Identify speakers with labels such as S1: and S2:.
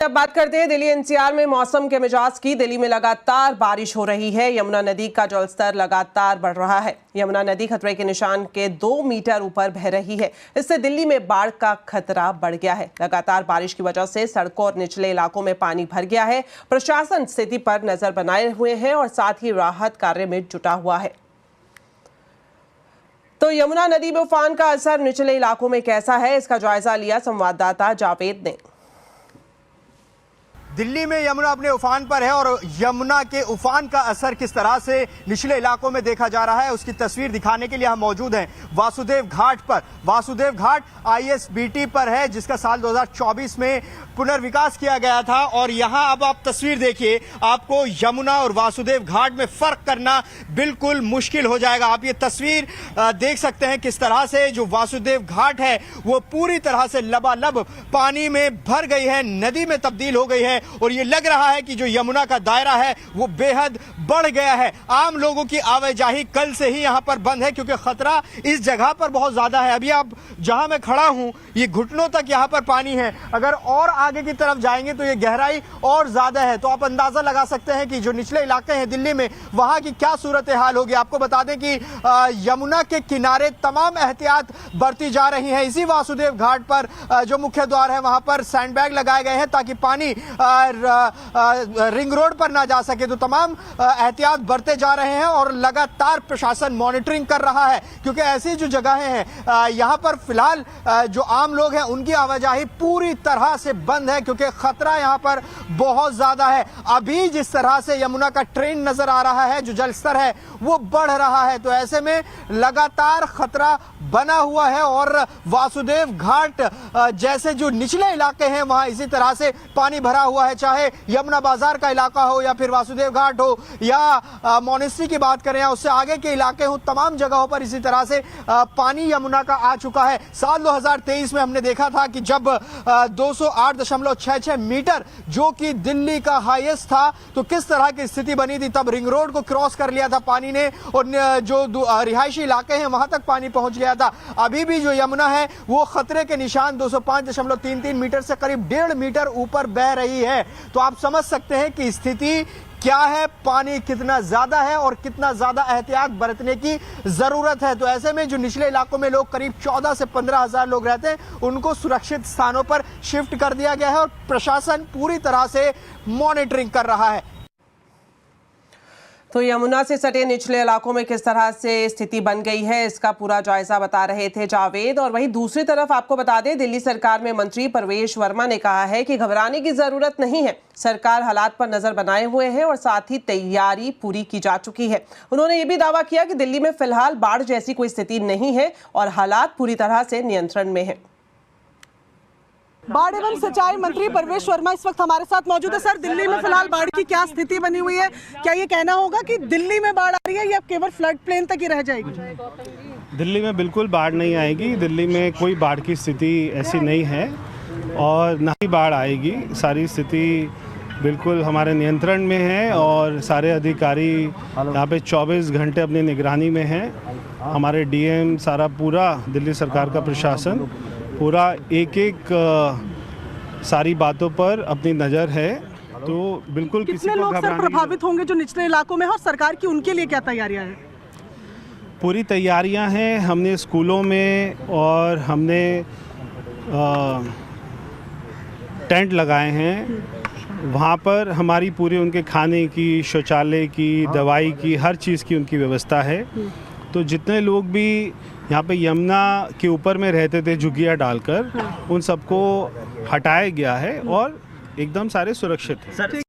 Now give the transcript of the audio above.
S1: अब बात करते हैं दिल्ली एनसीआर में मौसम के मिजाज की। दिल्ली में लगातार बारिश हो रही है। यमुना नदी का जलस्तर लगातार बढ़ रहा है। यमुना नदी खतरे के निशान के 2 मीटर ऊपर बह रही है। इससे दिल्ली में बाढ़ का खतरा बढ़ गया है। लगातार बारिश की वजह से सड़कों और निचले इलाकों में पानी भर गया है। प्रशासन स्थिति पर नजर बनाए हुए है और साथ ही राहत कार्य में जुटा हुआ है। तो यमुना नदी में उफान का असर निचले इलाकों में कैसा है, इसका जायजा लिया संवाददाता जावेद ने।
S2: दिल्ली में यमुना अपने उफान पर है और यमुना के उफान का असर किस तरह से निचले इलाकों में देखा जा रहा है, उसकी तस्वीर दिखाने के लिए हम मौजूद हैं वासुदेव घाट पर। वासुदेव घाट ISBT पर है, जिसका साल 2024 में पुनर्विकास किया गया था। और यहां अब आप तस्वीर देखिए, आपको यमुना और वासुदेव घाट में फर्क करना बिल्कुल मुश्किल हो जाएगा। आप ये तस्वीर देख सकते हैं किस तरह से जो वासुदेव घाट है वो पूरी तरह से लबालब पानी में भर गई है, नदी में तब्दील हो गई है। और ये लग रहा है कि जो यमुना का दायरा है वो बेहद बढ़ गया है। आम लोगों की आवाजाही कल से ही यहां पर बंद है, क्योंकि खतरा इस जगह पर बहुत ज्यादा है। अभी आप जहां मैं खड़ा हूं, ये घुटनों तक यहां पर पानी है। अगर और आगे की तरफ जाएंगे तो ये गहराई और ज्यादा है। तो आप अंदाजा लगा सकते हैं कि जो निचले इलाके हैं दिल्ली में, वहां की क्या सूरत हाल होगी। आपको बता दें कि यमुना के किनारे तमाम एहतियात बरती जा रही है। इसी वासुदेव घाट पर जो मुख्य द्वार है वहां पर सैंडबैग लगाए गए हैं ताकि पानी रिंग रोड पर ना जा सके। तो तमाम एहतियात बरते जा रहे हैं और लगातार प्रशासन मॉनिटरिंग कर रहा है, क्योंकि ऐसी जो जगहें हैं यहां पर फिलहाल जो आम लोग हैं उनकी आवाजाही पूरी तरह से बंद है, क्योंकि खतरा यहां पर बहुत ज्यादा है। अभी जिस तरह से यमुना का ट्रेंड नजर आ रहा है, जो जलस्तर है वो बढ़ रहा है, तो ऐसे में लगातार खतरा बना हुआ है। और वासुदेव घाट जैसे जो निचले इलाके हैं वहां इसी तरह से पानी भरा हुआ है, चाहे यमुना बाजार का इलाका हो या फिर वासुदेव घाट हो या मोनेस्ट्री की बात करें या उससे आगे के इलाके हो, तमाम जगहों पर इसी तरह से पानी यमुना का आ चुका है। साल 2023 में हमने देखा था कि जब 208.66 मीटर जो कि दिल्ली का हाईएस्ट था, तो किस तरह की स्थिति बनी थी। तब रिंग रोड को क्रॉस कर लिया था पानी ने और जो रिहायशी इलाके हैं वहां तक पानी पहुंच गया था। अभी भी जो यमुना है वो खतरे के निशान 205.33 मीटर से करीब 1.5 मीटर ऊपर बह रही है। तो आप समझ सकते हैं कि स्थिति क्या है, पानी कितना ज्यादा है और कितना ज्यादा एहतियात बरतने की जरूरत है। तो ऐसे में जो निचले इलाकों में लोग करीब 14 से 15 हजार लोग रहते हैं, उनको सुरक्षित स्थानों पर शिफ्ट कर दिया गया है और प्रशासन पूरी तरह से मॉनिटरिंग कर रहा है।
S1: तो यमुना से सटे निचले इलाकों में किस तरह से स्थिति बन गई है, इसका पूरा जायजा बता रहे थे जावेद। और वहीं दूसरी तरफ आपको बता दें, दिल्ली सरकार में मंत्री परवेश वर्मा ने कहा है कि घबराने की जरूरत नहीं है। सरकार हालात पर नजर बनाए हुए है और साथ ही तैयारी पूरी की जा चुकी है। उन्होंने ये भी दावा किया कि दिल्ली में फिलहाल बाढ़ जैसी कोई स्थिति नहीं है और हालात पूरी तरह से नियंत्रण में है।
S3: बाढ़ एवं सिंचाई मंत्री परवेश वर्मा इस वक्त हमारे साथ मौजूद है। सर, दिल्ली में फिलहाल बाढ़ की क्या स्थिति बनी हुई है? क्या ये कहना होगा कि दिल्ली में बाढ़ आ रही है या केवल फ्लड प्लेन तक ही रह जाएगी?
S4: दिल्ली में बिल्कुल बाढ़ नहीं आएगी। दिल्ली में कोई बाढ़ की स्थिति ऐसी नहीं है और ना ही बाढ़ आएगी। सारी स्थिति बिल्कुल हमारे नियंत्रण में है और सारे अधिकारी यहाँ पे 24 घंटे अपनी निगरानी में हैं। हमारे DM, सारा पूरा दिल्ली सरकार का प्रशासन पूरा एक सारी बातों पर अपनी नज़र है। तो बिल्कुल किसी को
S3: लोग सर प्रभावित होंगे जो निचले इलाकों में है, और सरकार की उनके लिए क्या तैयारियां हैं?
S4: पूरी तैयारियां हैं। हमने स्कूलों में और हमने टेंट लगाए हैं। वहाँ पर हमारी पूरी उनके खाने की, शौचालय की, दवाई की, हर चीज़ की उनकी व्यवस्था है। तो जितने लोग भी यहाँ पे यमुना के ऊपर में रहते थे झुग्गियाँ डालकर, उन सबको हटाया गया है और एकदम सारे सुरक्षित हैं।